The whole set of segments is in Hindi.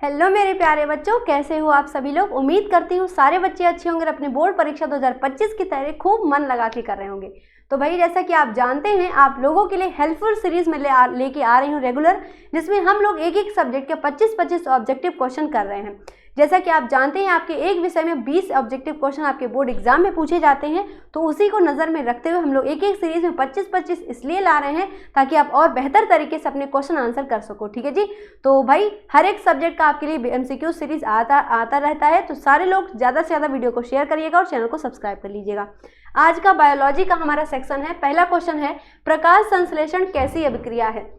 हेलो मेरे प्यारे बच्चों, कैसे हो आप सभी लोग। उम्मीद करती हूँ सारे बच्चे अच्छे होंगे और अपने बोर्ड परीक्षा 2025 की तैयारी खूब मन लगा के कर रहे होंगे। तो भाई जैसा कि आप जानते हैं, आप लोगों के लिए हेल्पफुल सीरीज में लेके आ रही हूँ रेगुलर, जिसमें हम लोग एक एक सब्जेक्ट के 25-25 ऑब्जेक्टिव क्वेश्चन कर रहे हैं। जैसा कि आप जानते हैं, आपके एक विषय में 20 ऑब्जेक्टिव क्वेश्चन आपके बोर्ड एग्जाम में पूछे जाते हैं। तो उसी को नज़र में रखते हुए हम लोग एक एक सीरीज में 25-25 इसलिए ला रहे हैं ताकि आप और बेहतर तरीके से अपने क्वेश्चन आंसर कर सको। ठीक है जी। तो भाई हर एक सब्जेक्ट का आपके लिए MCQ सीरीज आता रहता है, तो सारे लोग ज़्यादा से ज़्यादा वीडियो को शेयर करिएगा और चैनल को सब्सक्राइब कर लीजिएगा। आज का बायोलॉजी का हमारा सेक्शन है। पहला क्वेश्चन है, प्रकाश संश्लेषण कैसी अभिक्रिया है।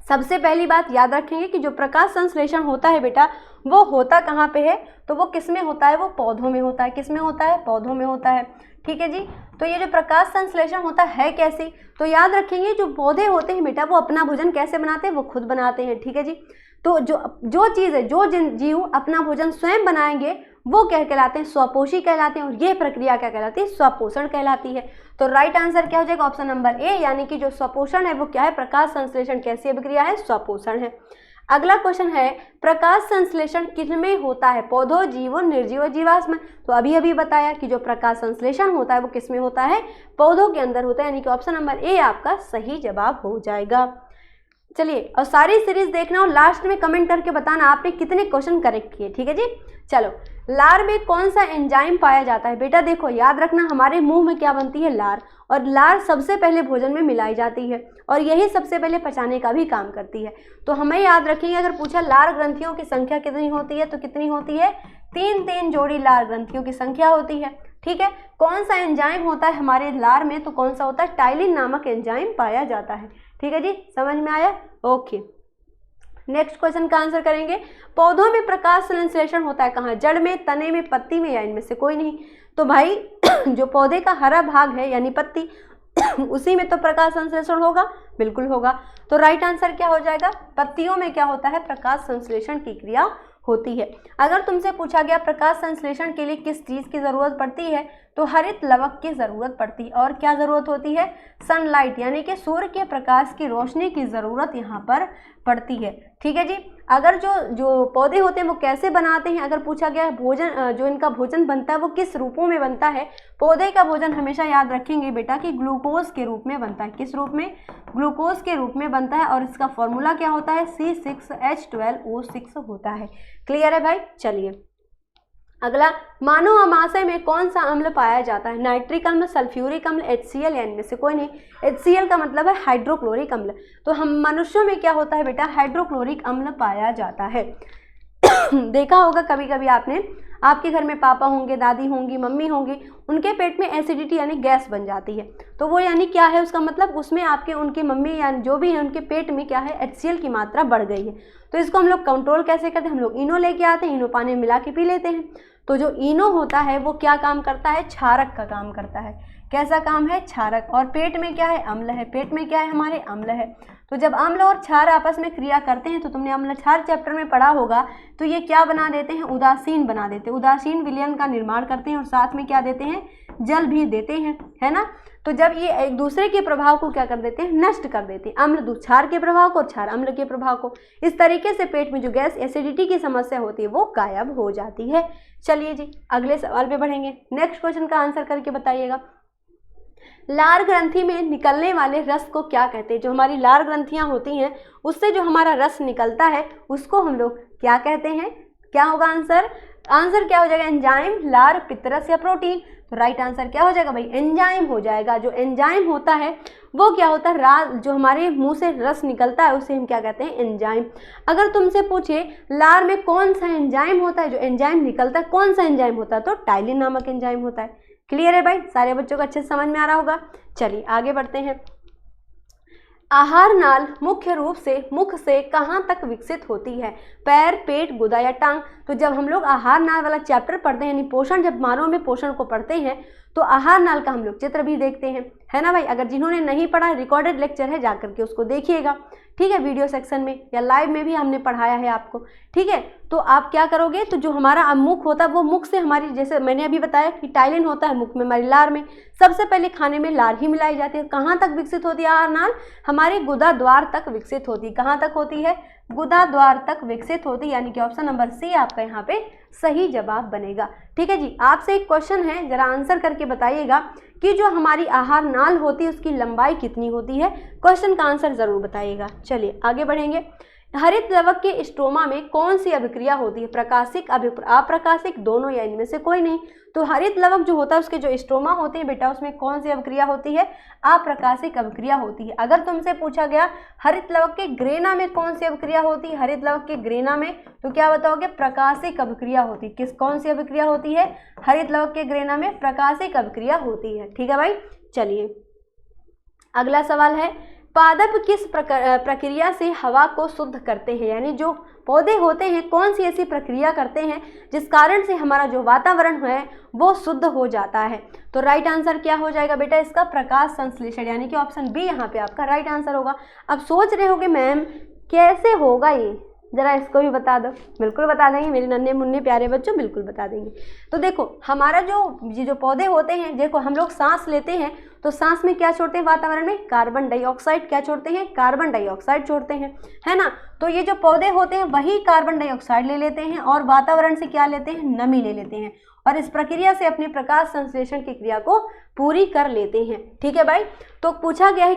सबसे पहली बात याद रखेंगे कि जो प्रकाश संश्लेषण होता है बेटा, वो होता कहाँ पे है, तो वो किस में होता है, वो पौधों में होता है। किस में होता है, पौधों में होता है। ठीक है जी। तो ये जो प्रकाश संश्लेषण होता है कैसे, तो याद रखेंगे जो पौधे होते हैं बेटा, वो अपना भोजन कैसे बनाते हैं, वो खुद बनाते हैं। ठीक है जी। तो जो चीज़ है, जो जीव अपना भोजन स्वयं बनाएंगे वो क्या कहलाते हैं, स्वपोषी कहलाते हैं। और ये प्रक्रिया क्या कहलाती है, स्वपोषण कहलाती है। तो राइट आंसर क्या हो जाएगा, ऑप्शन नंबर ए, यानी कि जो स्वपोषण है वो क्या है, प्रकाश संश्लेषण कैसी अभिक्रिया है, स्वपोषण है। अगला क्वेश्चन है, प्रकाश संश्लेषण किसमें होता है, पौधों, जीवों, निर्जीव, जीवाश्म। तो अभी बताया कि जो प्रकाश संश्लेषण होता है वो किसमें होता है, पौधों के अंदर होता है, यानी कि ऑप्शन नंबर ए आपका सही जवाब हो जाएगा। चलिए, और सारी सीरीज देखना और लास्ट में कमेंट करके बताना आपने कितने क्वेश्चन करेक्ट किए। ठीक है जी। चलो, लार में कौन सा एंजाइम पाया जाता है बेटा। देखो याद रखना, हमारे मुंह में क्या बनती है, लार, और लार सबसे पहले भोजन में मिलाई जाती है और यही सबसे पहले पचाने का भी काम करती है। तो हमें याद रखेंगे, अगर पूछा लार ग्रंथियों की संख्या कितनी होती है, तो कितनी होती है, 3 जोड़ी लार ग्रंथियों की संख्या होती है। ठीक है। कौन सा एंजाइम होता है हमारे लार में, तो कौन सा होता है, टाइलिन नामक एंजाइम पाया जाता है। ठीक है जी, समझ में आया। ओके, नेक्स्ट क्वेश्चन का आंसर करेंगे, पौधों में प्रकाश संश्लेषण होता है कहाँ, जड़ में, तने में, पत्ती में, या इनमें से कोई नहीं। तो भाई जो पौधे का हरा भाग है यानी पत्ती उसी में तो प्रकाश संश्लेषण होगा, बिल्कुल होगा। तो राइट आंसर क्या हो जाएगा, पत्तियों में क्या होता है, प्रकाश संश्लेषण की क्रिया होती है। अगर तुमसे पूछा गया प्रकाश संश्लेषण के लिए किस चीज़ की ज़रूरत पड़ती है, तो हरित लवक की ज़रूरत पड़ती है। और क्या ज़रूरत होती है, सनलाइट, यानी कि सूर्य के प्रकाश की रोशनी की ज़रूरत यहाँ पर पड़ती है। ठीक है जी। अगर जो पौधे होते हैं वो कैसे बनाते हैं, अगर पूछा गया भोजन, जो इनका भोजन बनता है वो किस रूपों में बनता है, पौधे का भोजन हमेशा याद रखेंगे बेटा कि ग्लूकोज के रूप में बनता है। किस रूप में, ग्लूकोज के रूप में बनता है। और इसका फॉर्मूला क्या होता है, C6H12O6 होता है। क्लियर है भाई। चलिए अगला, मानव आमाशय में कौन सा अम्ल पाया जाता है, नाइट्रिक अम्ल, सल्फ्यूरिक अम्ल, HCl, या इनमें से कोई नहीं। HCl का मतलब है हाइड्रोक्लोरिक अम्ल। तो हम मनुष्यों में क्या होता है बेटा, हाइड्रोक्लोरिक अम्ल पाया जाता है। देखा होगा कभी कभी आपने, आपके घर में पापा होंगे, दादी होंगी, मम्मी होंगी, उनके पेट में एसिडिटी यानी गैस बन जाती है। तो वो यानी क्या है, उसका मतलब उसमें आपके उनके मम्मी या जो भी है उनके पेट में क्या है, HCl की मात्रा बढ़ गई है। तो इसको हम लोग कंट्रोल कैसे करते हैं, हम लोग इनो लेके आते हैं, इनो पानी में मिला के पी लेते हैं। तो जो इनो होता है वो क्या काम करता है, क्षारक का काम करता है। कैसा काम है, क्षारक। और पेट में क्या है, अम्ल है। पेट में क्या है, हमारे अम्ल है। तो जब अम्ल और क्षार आपस में क्रिया करते हैं, तो तुमने अम्ल क्षार चैप्टर में पढ़ा होगा, तो ये क्या बना देते हैं, उदासीन बना देते हैं। उदासीन विलयन का निर्माण करते हैं और साथ में क्या देते हैं, जल भी देते हैं, है ना। तो जब ये एक दूसरे के प्रभाव को क्या कर देते हैं, नष्ट कर देते हैं, अम्ल क्षार के प्रभाव को और क्षार अम्ल के प्रभाव को। इस तरीके से पेट में जो गैस एसिडिटी की समस्या होती है वो गायब हो जाती है। चलिए जी, अगले सवाल पे बढ़ेंगे। नेक्स्ट क्वेश्चन का आंसर करके बताइएगा, लार ग्रंथि में निकलने वाले रस को क्या कहते हैं। जो हमारी लार ग्रंथियां होती हैं उससे जो हमारा रस निकलता है उसको हम लोग क्या कहते हैं। क्या होगा आंसर, आंसर क्या हो जाएगा, एंजाइम, लार, पित्तरस या प्रोटीन। तो राइट आंसर क्या हो जाएगा भाई, एंजाइम हो जाएगा। जो एंजाइम होता है वो क्या होता है, जो हमारे मुंह से रस निकलता है उसे हम क्या कहते हैं, एंजाइम। अगर तुमसे पूछे लार में कौन सा एंजाइम होता है, जो एंजाइम निकलता है कौन सा एंजाइम होता है, तो टाइलिन नामक एंजाइम होता है। क्लियर है भाई, सारे बच्चों को अच्छे से समझ में आ रहा होगा। चलिए आगे बढ़ते हैं। आहार नाल मुख्य रूप से मुख से कहाँ तक विकसित होती है, पैर, पेट, गुदा या टांग। तो जब हम लोग आहार नाल वाला चैप्टर पढ़ते हैं, यानी पोषण, जब मानव में पोषण को पढ़ते हैं, तो आहार नाल का हम लोग चित्र भी देखते हैं, है ना भाई। अगर जिन्होंने नहीं पढ़ा, रिकॉर्डेड लेक्चर है, जाकर के उसको देखिएगा। ठीक है, वीडियो सेक्शन में या लाइव में भी हमने पढ़ाया है आपको। ठीक है, तो आप क्या करोगे, तो जो हमारा मुख होता है वो मुख से हमारी, जैसे मैंने अभी बताया कि टाइलिन होता है मुख में, हमारी लार में सबसे पहले खाने में लार ही मिलाई जाती है। कहाँ तक विकसित होती है आहार नाल, हमारे गुदा द्वार तक विकसित होती है। कहाँ तक होती है, गुदा द्वार तक विकसित होती है, यानी कि ऑप्शन नंबर सी आपका यहाँ पे सही जवाब बनेगा। ठीक है जी, आपसे एक क्वेश्चन है, जरा आंसर करके बताइएगा कि जो हमारी आहार नाल होती है उसकी लंबाई कितनी होती है। क्वेश्चन का आंसर जरूर बताइएगा। चलिए आगे बढ़ेंगे। हरित लवक के स्ट्रोमा में कौन सी अभिक्रिया होती है, प्रकाशिक अप्रकाशिक दोनों या इनमें से कोई नहीं। तो हरित लवक जो होता है उसके जो स्ट्रोमा होते हैं बेटा उसमें कौन सी अभिक्रिया होती है, अप्रकाशिक अभिक्रिया होती है। अगर तुमसे पूछा गया हरित लवक के ग्रेना में कौन सी अभिक्रिया होती है, हरित लवक के ग्रेना में, तो क्या बताओगे, प्रकाशिक अभिक्रिया होती है। किस कौन सी अभिक्रिया होती है, हरित लवक के ग्रेना में प्रकाशिक अभिक्रिया होती है। ठीक है भाई, चलिए अगला सवाल है, पादप किस प्रक्रिया से हवा को शुद्ध करते हैं, यानी जो पौधे होते हैं कौन सी ऐसी प्रक्रिया करते हैं जिस कारण से हमारा जो वातावरण है वो शुद्ध हो जाता है। तो राइट आंसर क्या हो जाएगा बेटा इसका, प्रकाश संश्लेषण, यानी कि ऑप्शन बी यहाँ पे आपका राइट आंसर होगा। अब सोच रहे होगे मैम कैसे होगा ये, जरा इसको भी बता दो। बिल्कुल बता देंगे मेरे नन्हे मुन्ने प्यारे बच्चों, बिल्कुल बता देंगे। तो देखो हमारा जो पौधे होते हैं, देखो हम लोग सांस लेते हैं तो सांस में क्या छोड़ते हैं वातावरण में, कार्बन डाइऑक्साइड। क्या छोड़ते हैं, कार्बन डाइऑक्साइड छोड़ते हैं, है ना। तो ये जो पौधे होते हैं वही कार्बन डाइऑक्साइड ले लेते हैं और वातावरण से क्या लेते हैं, नमी ले लेते हैं, और इस प्रक्रिया से अपनी प्रकाश संश्लेषण की क्रिया को पूरी कर लेते हैं। ठीक है भाई, तो पूछा गया है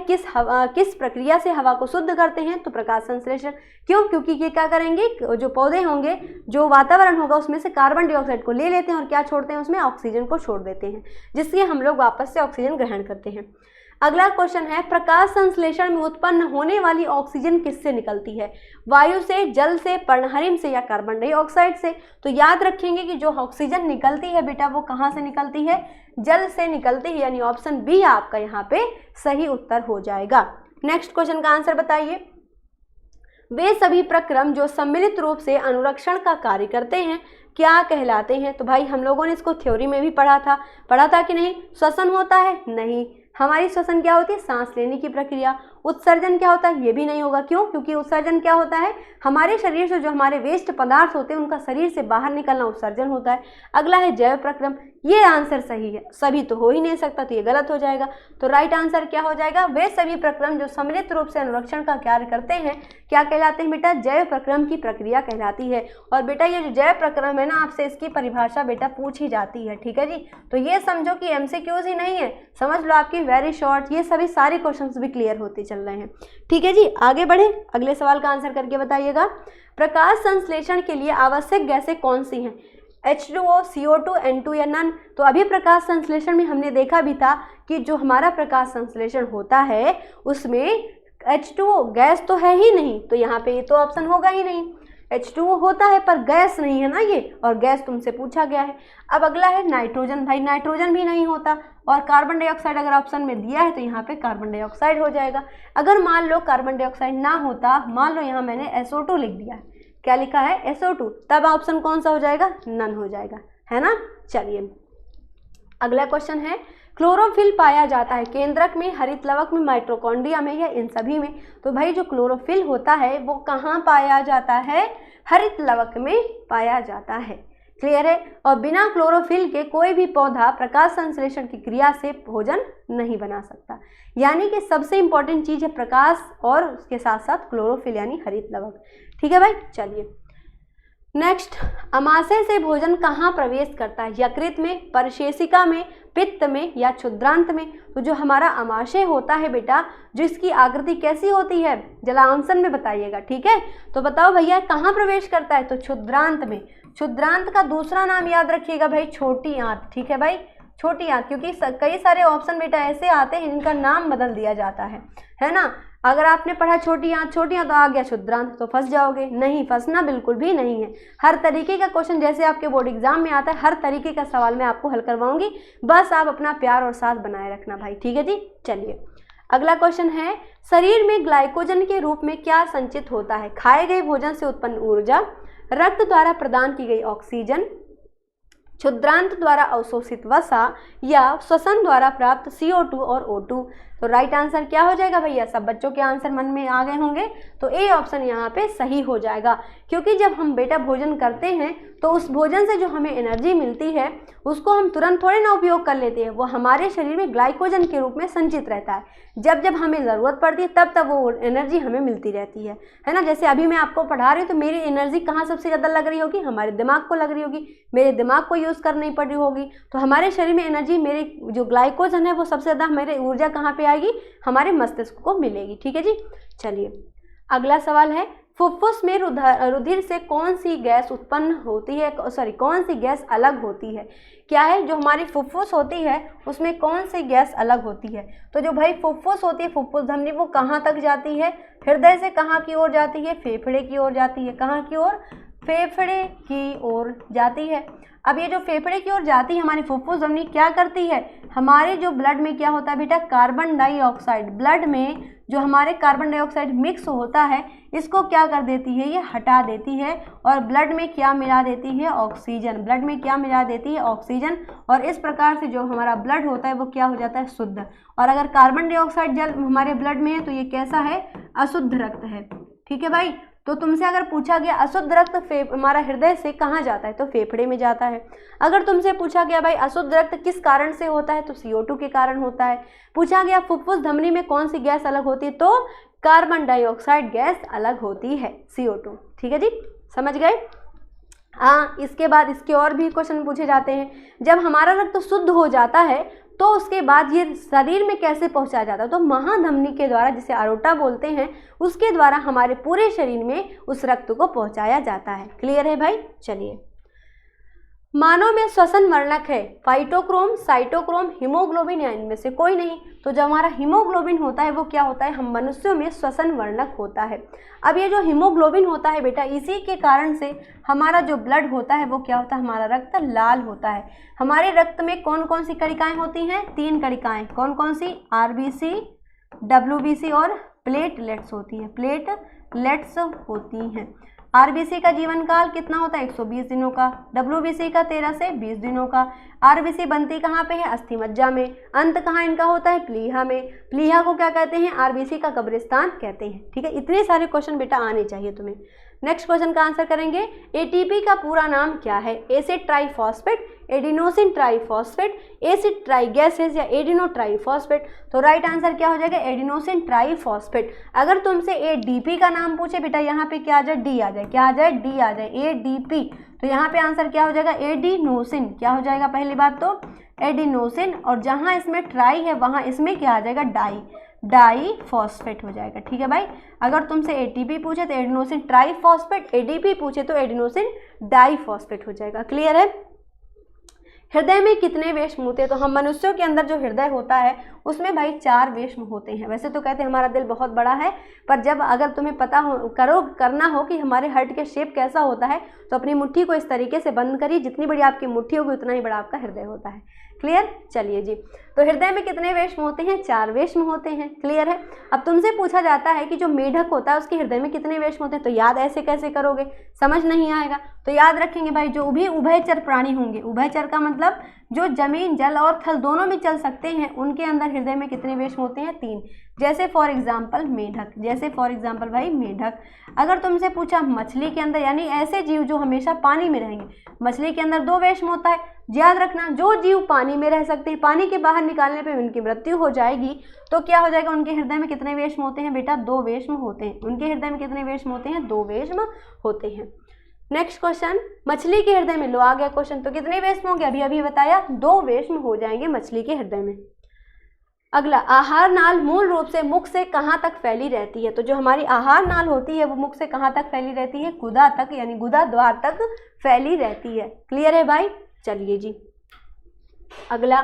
किस प्रक्रिया से हवा को शुद्ध करते हैं, तो प्रकाश संश्लेषण। क्यों, क्योंकि ये क्या करेंगे, जो पौधे होंगे, जो वातावरण होगा उसमें से कार्बन डाइऑक्साइड को ले लेते हैं और क्या छोड़ते हैं उसमें, ऑक्सीजन को छोड़ देते हैं, जिससे हम लोग वापस से ऑक्सीजन ग्रहण करते हैं। अगला क्वेश्चन है, प्रकाश संश्लेषण में उत्पन्न होने वाली ऑक्सीजन किससे निकलती है, वायु से, जल से, पर्णहरिम से या कार्बन डाइऑक्साइड से। तो याद रखेंगे कि जो ऑक्सीजन निकलती है बेटा वो कहाँ से निकलती है, जल से निकलती है, यानी ऑप्शन बी आपका यहाँ पे सही उत्तर हो जाएगा। नेक्स्ट क्वेश्चन का आंसर बताइए। वे सभी प्रक्रम जो सम्मिलित रूप से अनुरक्षण का कार्य करते हैं क्या कहलाते हैं। तो भाई हम लोगों ने इसको थ्योरी में भी पढ़ा था कि नहीं। श्वसन होता है, नहीं। हमारी श्वसन क्या होती है, सांस लेने की प्रक्रिया। उत्सर्जन क्या होता है, ये भी नहीं होगा। क्यों, क्योंकि उत्सर्जन क्या होता है, हमारे शरीर से जो हमारे वेस्ट पदार्थ होते हैं उनका शरीर से बाहर निकलना उत्सर्जन होता है। अगला है जैव प्रक्रम, ये आंसर सही है, सभी तो हो ही नहीं सकता, तो ये गलत हो जाएगा। तो राइट आंसर क्या हो जाएगा, वे सभी प्रक्रम जो सम्मिलित रूप से अनुरक्षण का कार्य करते हैं क्या कहलाते हैं बेटा, जैव प्रक्रम की प्रक्रिया कहलाती है। और बेटा ये जो जैव प्रक्रम है ना, आपसे इसकी परिभाषा बेटा पूछी जाती है। ठीक है जी, तो ये समझो कि एमसीक्यूज ही नहीं है, समझ लो आपकी वेरी शॉर्ट, ये सभी सारे क्वेश्चंस भी क्लियर होते चल रहे हैं। ठीक है जी, आगे बढ़े, अगले सवाल का आंसर करके बताइएगा। प्रकाश संश्लेषण के लिए आवश्यक गैसें कौन सी हैं, H2O, CO2, N2 या नन। तो अभी प्रकाश संश्लेषण में हमने देखा भी था कि जो हमारा प्रकाश संश्लेषण होता है उसमें H2O गैस तो है ही नहीं, तो यहाँ पे ये तो ऑप्शन होगा ही नहीं। H2O होता है पर गैस नहीं है ना ये, और गैस तुमसे पूछा गया है। अब अगला है नाइट्रोजन, भाई नाइट्रोजन भी नहीं होता, और कार्बन डाइऑक्साइड अगर ऑप्शन में दिया है तो यहाँ पे कार्बन डाइऑक्साइड हो जाएगा। अगर मान लो कार्बन डाइऑक्साइड ना होता, मान लो यहाँ मैंने SO2 लिख दिया है, क्या लिखा है SO2, तब ऑप्शन कौन सा हो जाएगा, नन हो जाएगा, है ना। चलिए अगला क्वेश्चन है, क्लोरोफिल पाया जाता है केंद्रक में, हरित लवक में, माइटोकॉन्ड्रिया में या इन सभी में। तो भाई जो क्लोरोफिल होता है वो कहाँ पाया जाता है, हरित लवक में पाया जाता है। क्लियर है। और बिना क्लोरोफिल के कोई भी पौधा प्रकाश संश्लेषण की क्रिया से भोजन नहीं बना सकता, यानी कि सबसे इंपॉर्टेंट चीज़ है प्रकाश और उसके साथ साथ क्लोरोफिल यानी हरित लवक। ठीक है भाई, चलिए नेक्स्ट, अमाशय से भोजन कहाँ प्रवेश करता है, यकृत में, परिशेषिका में, पित्त में या क्षुद्रांत में। तो जो हमारा अमाशय होता है बेटा, जिसकी आकृति कैसी होती है, जरा आंसर में बताइएगा। ठीक है, तो बताओ भैया कहाँ प्रवेश करता है, तो क्षुद्रांत में। क्षुद्रांत का दूसरा नाम याद रखिएगा भाई, छोटी आंत। ठीक है भाई, छोटी आंत, क्योंकि कई सारे ऑप्शन बेटा ऐसे आते हैं जिनका नाम बदल दिया जाता है ना। अगर आपने पढ़ा छोटी आंत तो आ गया क्षुद्रांत, तो फंस जाओगे। नहीं, फंसना बिल्कुल भी नहीं है। हर तरीके का क्वेश्चन जैसे आपके बोर्ड एग्जाम में आता है, हर तरीके का सवाल मैं आपको हल करवाऊंगी, बस आप अपना प्यार और साथ बनाए रखना भाई। ठीक है जी, चलिए अगला क्वेश्चन है, शरीर में ग्लाइकोजन के रूप में क्या संचित होता है, खाए गए भोजन से उत्पन्न ऊर्जा, रक्त द्वारा प्रदान की गई ऑक्सीजन, क्षुद्रांत द्वारा अवशोषित वसा या श्वसन द्वारा प्राप्त CO2 और O2। तो राइट आंसर क्या हो जाएगा भैया? सब बच्चों के आंसर मन में आ गए होंगे, तो ए ऑप्शन यहाँ पे सही हो जाएगा। क्योंकि जब हम बेटा भोजन करते हैं तो उस भोजन से जो हमें एनर्जी मिलती है उसको हम तुरंत थोड़े ना उपयोग कर लेते हैं, वो हमारे शरीर में ग्लाइकोजन के रूप में संचित रहता है। जब जब हमें ज़रूरत पड़ती है तब तब वो एनर्जी हमें मिलती रहती है ना। जैसे अभी मैं आपको पढ़ा रही हूँ तो मेरी एनर्जी कहाँ सबसे ज़्यादा लग रही होगी? हमारे दिमाग को लग रही होगी, मेरे दिमाग को यूज़ करनी पड़ रही होगी। तो हमारे शरीर में एनर्जी, मेरे जो ग्लाइकोजन है वो सबसे ज़्यादा मेरे ऊर्जा कहाँ पे आएगी? हमारे मस्तिष्क को मिलेगी। ठीक है जी। चलिए अगला सवाल है, फुफ्फुस में रुधिर से कौन सी गैस उत्पन्न होती है, कौन सी गैस अलग होती है? क्या है? जो हमारी फुफ्फुस होती है उसमें कौन सी गैस अलग होती है? तो जो भाई फुफ्फुस होती है, फुफ्फुस धमनी, वो कहाँ तक जाती है? हृदय से कहाँ की ओर जाती है? फेफड़े की ओर जाती है। कहाँ की ओर? फेफड़े की ओर जाती है। अब ये जो फेफड़े की ओर जाती है हमारी फुफ्फुस धमनी, क्या करती है? हमारे जो ब्लड में क्या होता है बेटा? कार्बन डाइऑक्साइड, ब्लड में जो हमारे कार्बन डाइऑक्साइड मिक्स होता है इसको क्या कर देती है? ये हटा देती है और ब्लड में क्या मिला देती है? ऑक्सीजन। ब्लड में क्या मिला देती है? ऑक्सीजन। और इस प्रकार से जो हमारा ब्लड होता है वो क्या हो जाता है? शुद्ध। और अगर कार्बन डाइऑक्साइड जल हमारे ब्लड में है तो ये कैसा है? अशुद्ध रक्त है। ठीक है भाई। तो तुमसे अगर पूछा गया अशुद्ध रक्त हमारा हृदय से कहाँ जाता है? तो फेफड़े में जाता है। अगर तुमसे पूछा गया भाई अशुद्ध रक्त किस कारण से होता है? तो CO2 के कारण होता है। पूछा गया फुफ्फुस धमनी में कौन सी गैस अलग होती है? तो कार्बन डाइऑक्साइड गैस अलग होती है, CO2। ठीक है जी, समझ गए? हाँ, इसके बाद इसके और भी क्वेश्चन पूछे जाते हैं। जब हमारा रक्त शुद्ध हो जाता है तो उसके बाद ये शरीर में कैसे पहुंचाया जाता है? तो महाधमनी के द्वारा, जिसे अरोटा बोलते हैं, उसके द्वारा हमारे पूरे शरीर में उस रक्त को पहुंचाया जाता है। क्लियर है भाई? चलिए, मानव में श्वसन वर्णक है फाइटोक्रोम, साइटोक्रोम, हीमोग्लोबिन या इनमें से कोई नहीं। तो जब हमारा हीमोग्लोबिन होता है वो क्या होता है? हम मनुष्यों में श्वसन वर्णक होता है। अब ये जो हीमोग्लोबिन होता है बेटा, इसी के कारण से हमारा जो ब्लड होता है वो क्या होता है? हमारा रक्त लाल होता है। हमारे रक्त में कौन कौन सी कणिकाएं होती हैं? 3 कणिकाएं। कौन कौन सी? RBC, WBC और प्लेटलेट्स होती हैं। प्लेटलेट्स होती हैं। RBC का जीवन काल कितना होता है? 120 दिनों का। WBC का 13 से 20 दिनों का। RBC बनती कहाँ पे है? अस्थि मज्जा में। अंत कहाँ इनका होता है? प्लीहा में। प्लीहा को क्या कहते हैं? RBC का कब्रिस्तान कहते हैं। ठीक है, इतने सारे क्वेश्चन बेटा आने चाहिए तुम्हें। नेक्स्ट क्वेश्चन का आंसर करेंगे, ATP का पूरा नाम क्या है? Acid triphosphate, adenosine triphosphate, acid ट्राइगैसेस या एडिनो ट्राइफॉस्फेट। तो राइट आंसर क्या हो जाएगा? Adenosine triphosphate. अगर तुमसे ADP का नाम पूछे बेटा, यहाँ पे क्या आ जाए? D आ जाए। क्या आ जाए? D आ जाए, ADP। तो यहाँ पे आंसर क्या हो जाएगा? एडिनोसिन। क्या हो जाएगा? पहली बात तो एडिनोसिन, और जहाँ इसमें ट्राई है वहाँ इसमें क्या आ जाएगा? डाई फॉस्फेट हो जाएगा। ठीक है भाई, अगर तुमसे ATP पूछे तो एडिनोसिन ट्राइफॉस्फेट, ADP पूछे तो एडिनोसिन डाइफॉस्फेट हो जाएगा। क्लियर है? हृदय में कितने वेश्म होते हैं? तो हम मनुष्यों के अंदर जो हृदय होता है उसमें भाई 4 वेश्म होते हैं। वैसे तो कहते हैं हमारा दिल बहुत बड़ा है, पर जब अगर तुम्हें पता हो करना हो कि हमारे हार्ट के शेप कैसा होता है तो अपनी मुट्ठी को इस तरीके से बंद करिए, जितनी बड़ी आपकी मुट्ठी होगी उतना ही बड़ा आपका हृदय होता है। क्लियर? चलिए जी, तो हृदय में कितने वेश्म होते हैं? 4 वेश्म होते हैं। क्लियर है? अब तुमसे पूछा जाता है कि जो मेढक होता है उसके हृदय में कितने वेश्म होते हैं, तो याद ऐसे कैसे करोगे? समझ नहीं आएगा। तो याद रखेंगे भाई, जो भी उभयचर प्राणी होंगे, उभयचर का मतलब जो जमीन, जल और थल दोनों में चल सकते हैं, उनके अंदर हृदय में कितने वेश्म होते हैं? 3। जैसे फॉर एग्जाम्पल मेढक, जैसे फॉर एग्जाम्पल भाई मेढक। अगर तुमसे पूछा मछली के अंदर, यानी ऐसे जीव जो हमेशा पानी में रहेंगे, मछली के अंदर 2 वेश्म होता है। याद रखना, जो जीव पानी में रह सकते हैं, पानी के बाहर निकालने पे उनकी मृत्यु हो जाएगी, तो क्या हो जाएगा? उनके हृदय में कितने वेश्म होते हैं बेटा? 2 वेश्म होते हैं। उनके हृदय में कितने वेश्म होते हैं? 2 वेश्म होते हैं। नेक्स्ट क्वेश्चन, मछली के हृदय में, लो आ गया क्वेश्चन, तो कितने वेश्म होंगे? अभी बताया, 2 वेश्म हो जाएंगे मछली के हृदय में। अगला, आहार नाल मूल रूप से मुख से कहाँ तक फैली रहती है? तो जो हमारी आहार नाल होती है वो मुख से कहाँ तक फैली रहती है? गुदा तक, यानी गुदा द्वार तक फैली रहती है। क्लियर है भाई? चलिए जी, अगला,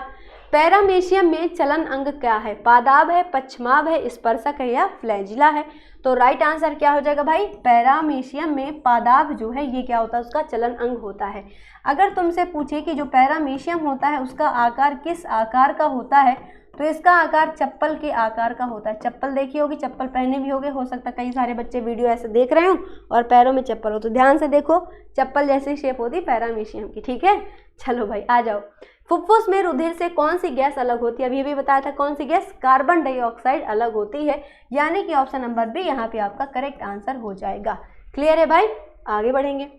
पैरामीशियम में चलन अंग क्या है? पादाब है, पश्चमाभ है, स्पर्शक है या फ्लैजिला है? तो राइट आंसर क्या हो जाएगा भाई? पैरामीशियम में पादाब जो है ये क्या होता है? उसका चलन अंग होता है। अगर तुमसे पूछे कि जो पैरामीशियम होता है उसका आकार किस आकार का होता है, तो इसका आकार चप्पल के आकार का होता है। चप्पल देखी होगी, चप्पल पहने भी होगे, हो सकता है कई सारे बच्चे वीडियो ऐसे देख रहे हो और पैरों में चप्पल हो, तो ध्यान से देखो, चप्पल जैसी शेप होती है पैरामीशियम की। ठीक है, चलो भाई आ जाओ। फुफ्फुस में रुधिर से कौन सी गैस अलग होती है? अभी भी बताया था कौन सी गैस? कार्बन डाइऑक्साइड अलग होती है, यानी कि ऑप्शन नंबर बी यहाँ पे आपका करेक्ट आंसर हो जाएगा। क्लियर है भाई? आगे बढ़ेंगे।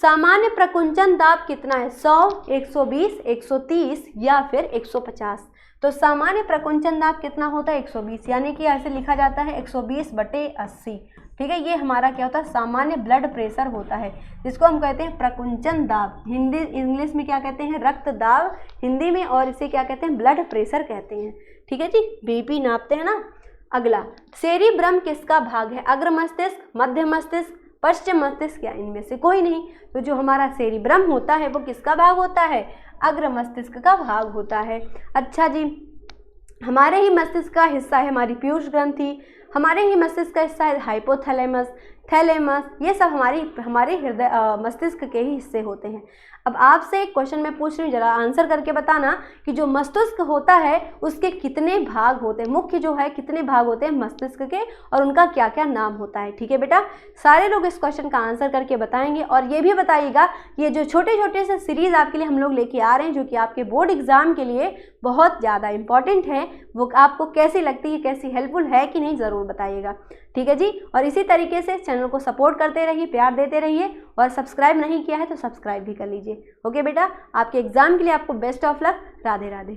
सामान्य प्रकुंचन दाब कितना है? 100, 120, 130 या फिर 150? तो सामान्य प्रकुंचन दाब कितना होता है? 120, यानी कि ऐसे लिखा जाता है 120/80। ठीक है, ये हमारा क्या होता है? सामान्य ब्लड प्रेशर होता है, जिसको हम कहते हैं प्रकुंचन दाब। हिंदी इंग्लिश में क्या कहते हैं? रक्त दाब हिंदी में, और इसे क्या कहते हैं? ब्लड प्रेशर कहते हैं। ठीक है जी, बीपी नापते हैं ना। अगला, सेरिब्रम किसका भाग है? अग्र मस्तिष्क, मध्य मस्तिष्क, पश्चिम मस्तिष्क या इनमें से कोई नहीं? तो जो हमारा सेरिब्रम होता है वो किसका भाग होता है? अग्र मस्तिष्क का भाग होता है। अच्छा जी, हमारे ही मस्तिष्क का हिस्सा है हमारी पीयूष ग्रंथि, हमारे ही मस्तिष्क का हिस्सा है हाइपोथैलेमस, थैलेमस, ये सब हमारे हृदय मस्तिष्क के ही हिस्से होते हैं। अब आपसे एक क्वेश्चन मैं पूछ रही हूँ, जरा आंसर करके बताना कि जो मस्तिष्क होता है उसके कितने भाग होते हैं? मुख्य जो है कितने भाग होते हैं मस्तिष्क के, और उनका क्या क्या नाम होता है? ठीक है बेटा, सारे लोग इस क्वेश्चन का आंसर करके बताएंगे। और ये भी बताइएगा ये जो छोटे छोटे से सीरीज आपके लिए हम लोग लेके आ रहे हैं, जो कि आपके बोर्ड एग्जाम के लिए बहुत ज़्यादा इंपॉर्टेंट है, वो आपको कैसी लगती है, कैसी हेल्पफुल है कि नहीं, ज़रूर बताइएगा। ठीक है जी, और इसी तरीके से चैनल को सपोर्ट करते रहिए, प्यार देते रहिए, और सब्सक्राइब नहीं किया है तो सब्सक्राइब भी कर लीजिए। ओके बेटा, आपके एग्जाम के लिए आपको best of luck. Radhe Radhe.